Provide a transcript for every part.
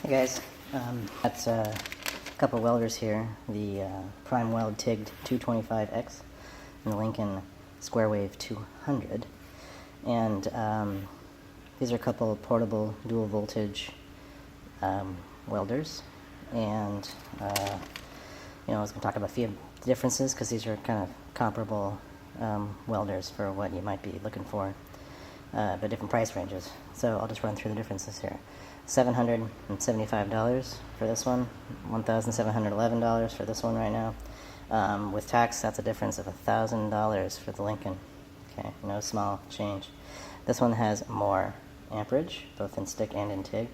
Hey guys, that's a couple welders here, the Primeweld TIG 225X and the Lincoln Squarewave 200. And these are a couple portable dual voltage welders. And I was going to talk about a few differences because these are kind of comparable welders for what you might be looking for, but different price ranges. So I'll just run through the differences here. $775 for this one, $1,711 for this one right now. With tax, that's a difference of $1,000 for the Lincoln. Okay, no small change. This one has more amperage, both in stick and in TIG.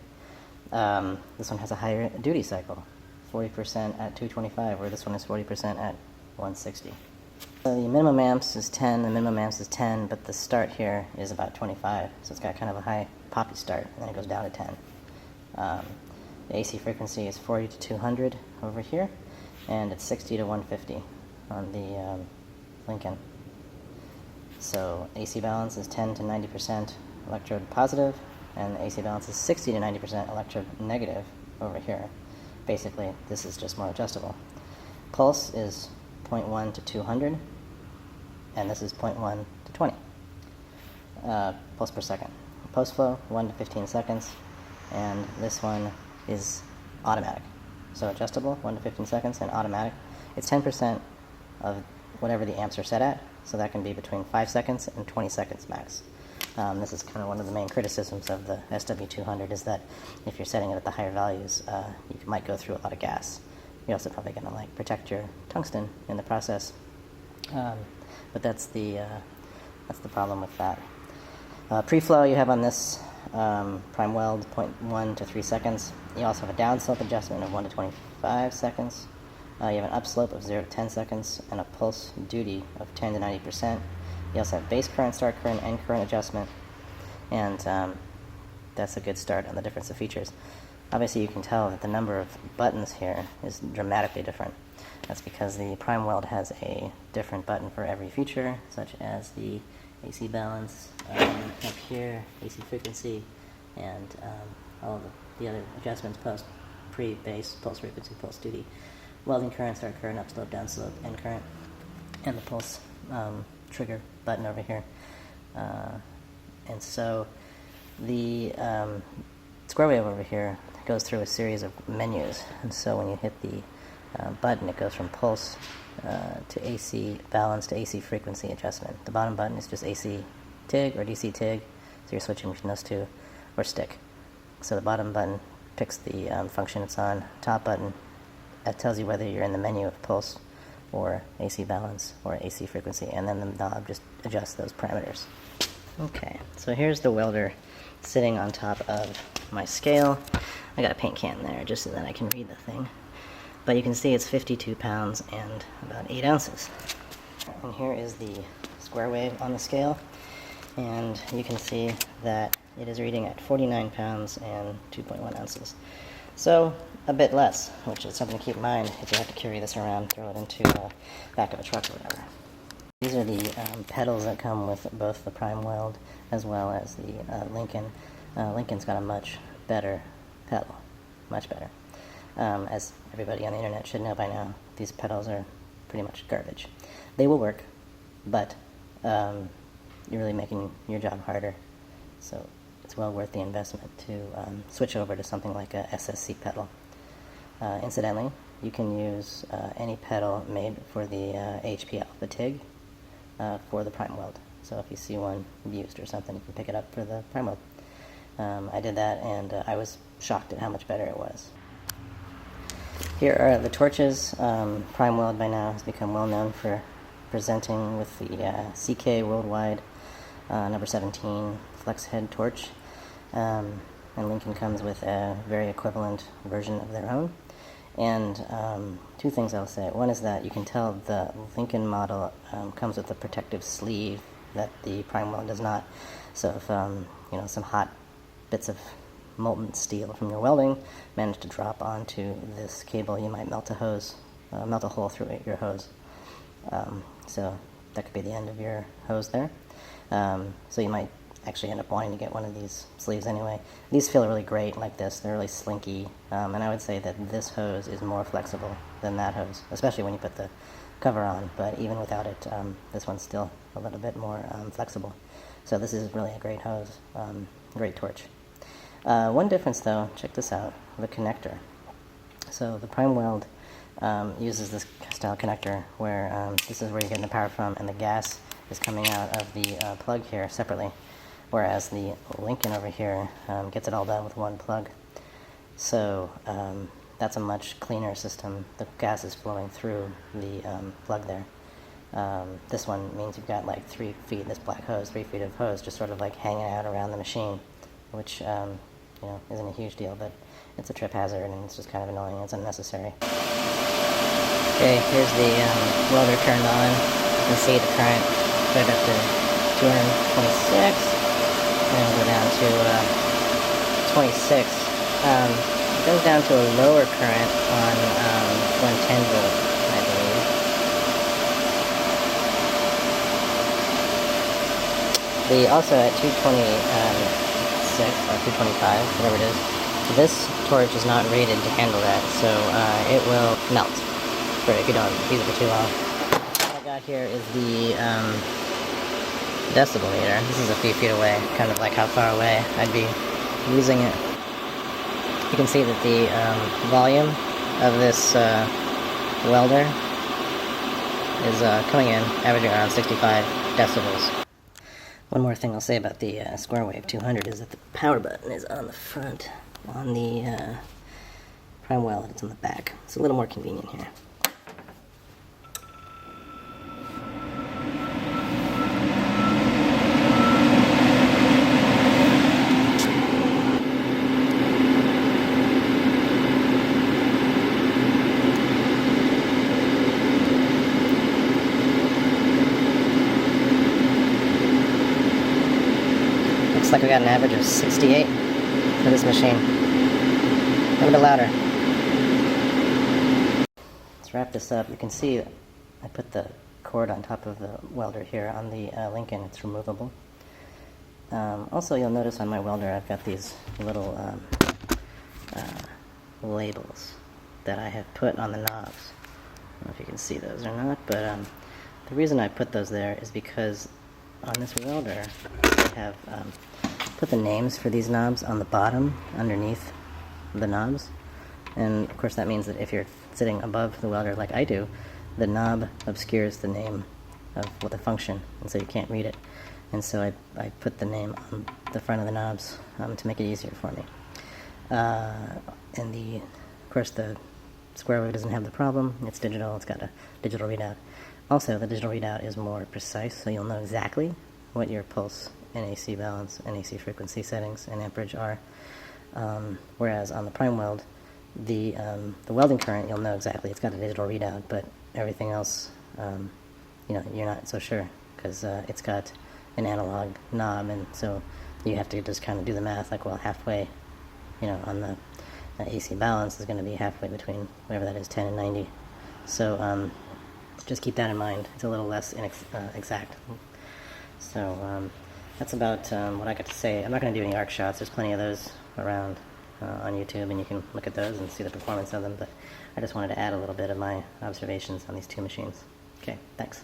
This one has a higher duty cycle, 40% at 225, where this one is 40% at 160. So the minimum amps is 10, the minimum amps is 10, but the start here is about 25, so it's got kind of a high poppy start, and then it goes down to 10. The AC frequency is 40 to 200 over here, and it's 60 to 150 on the Lincoln. So AC balance is 10 to 90% electrode positive, and the AC balance is 60 to 90% electrode negative over here. Basically, this is just more adjustable. Pulse is 0.1 to 200, and this is 0.1 to 20 pulse per second. Post flow, 1 to 15 seconds, and this one is automatic. So adjustable, 1 to 15 seconds, and automatic. It's 10% of whatever the amps are set at, so that can be between 5 seconds and 20 seconds max. This is kind of one of the main criticisms of the SW200 is that if you're setting it at the higher values, you might go through a lot of gas. You're also probably going to protect your tungsten in the process, but that's the problem with that. Pre-flow you have on this Primeweld 0.1 to 3 seconds. You also have a downslope adjustment of 1 to 25 seconds. You have an upslope of 0 to 10 seconds and a pulse duty of 10 to 90%. You also have base current, start current, end current adjustment, and that's a good start on the difference of features. Obviously you can tell that the number of buttons here is dramatically different. That's because the Primeweld has a different button for every feature, such as the AC balance up here, AC frequency, and all of the other adjustments, post, pre, base, pulse frequency, pulse duty, welding current, start current, upslope, downslope, end current, and the pulse trigger button over here. And so the Squarewave over here goes through a series of menus, and so when you hit the button, it goes from pulse to AC balance to AC frequency adjustment. The bottom button is just AC TIG or DC TIG, so you're switching between those two, or stick. So the bottom button picks the function it's on. Top button, that tells you whether you're in the menu of pulse or AC balance or AC frequency, and then the knob just adjusts those parameters. Okay, so here's the welder sitting on top of my scale. I got a paint can there just so that I can read the thing. But you can see it's 52 pounds and about 8 ounces. And here is the Squarewave on the scale, and you can see that it is reading at 49 pounds and 2.1 ounces. So a bit less, which is something to keep in mind if you have to carry this around, throw it into the back of a truck or whatever. These are the pedals that come with both the Primeweld as well as the Lincoln. Lincoln's got a much better pedal, much better. As everybody on the internet should know by now, these pedals are pretty much garbage. They will work, but you're really making your job harder, so it's well worth the investment to switch over to something like a SSC pedal. Incidentally, you can use any pedal made for the HPL, the TIG, for the Primeweld. So if you see one used or something, you can pick it up for the Primeweld. I did that, and I was shocked at how much better it was. Here are the torches. Primeweld by now has become well known for presenting with the CK Worldwide number 17 flex head torch, and Lincoln comes with a very equivalent version of their own. And two things I'll say. One is that you can tell the Lincoln model comes with a protective sleeve that the Primeweld does not. So if some hot bits of molten steel from your welding manage to drop onto this cable, you might melt a hole through your hose. So that could be the end of your hose there. So you might actually end up wanting to get one of these sleeves anyway. These feel really great like this. They're really slinky, and I would say that this hose is more flexible than that hose, especially when you put the cover on, but even without it, this one's still a little bit more flexible. So this is really a great hose, great torch. One difference though, check this out, the connector. So the Primeweld uses this style connector where this is where you're getting the power from, and the gas is coming out of the plug here separately, whereas the Lincoln over here gets it all done with one plug. So that's a much cleaner system. The gas is flowing through the plug there. This one means you've got like 3 feet, this black hose, 3 feet of hose just sort of like hanging out around the machine, which you know, isn't a huge deal, but it's a trip hazard and it's just kind of annoying. It's unnecessary. Okay, here's the welder turned on. You can see the current put up to 226, and it'll go down to 26. It goes down to a lower current on 110 volt, I believe. Also at 226 or 225, whatever it is, this torch is not rated to handle that, so it will melt if you don't use it for too long. What I got here is the decibel meter. This is a few feet away, kind of like how far away I'd be using it. You can see that the volume of this welder is coming in, averaging around 65 decibels. One more thing I'll say about the Squarewave 200 is that the power button is on the front. On the Primeweld, it's on the back. It's a little more convenient here. Looks like we got an average of 68 for this machine. A little bit louder. Let's wrap this up. You can see I put the cord on top of the welder here on the Lincoln. It's removable. Also, you'll notice on my welder I've got these little labels that I have put on the knobs. I don't know if you can see those or not, but the reason I put those there is because on this welder I have put the names for these knobs on the bottom underneath the knobs, and of course that means that if you're sitting above the welder like I do, the knob obscures the name of what the function, and so you can't read it, and so I put the name on the front of the knobs to make it easier for me. And of course the Squarewave doesn't have the problem. It's digital, it's got a digital readout. Also, the digital readout is more precise, so you'll know exactly what your pulse and AC balance and AC frequency settings and amperage are. Whereas on the Primeweld, the welding current, you'll know exactly. It's got a digital readout, but everything else, you know, you're not so sure, because it's got an analog knob, and so you have to just kind of do the math, like, well, halfway, you know, on the AC balance is going to be halfway between whatever that is, 10 and 90. So just keep that in mind. It's a little less exact. So that's about what I got to say. I'm not going to do any arc shots. There's plenty of those around on YouTube, and you can look at those and see the performance of them, but I just wanted to add a little bit of my observations on these two machines. Okay, thanks.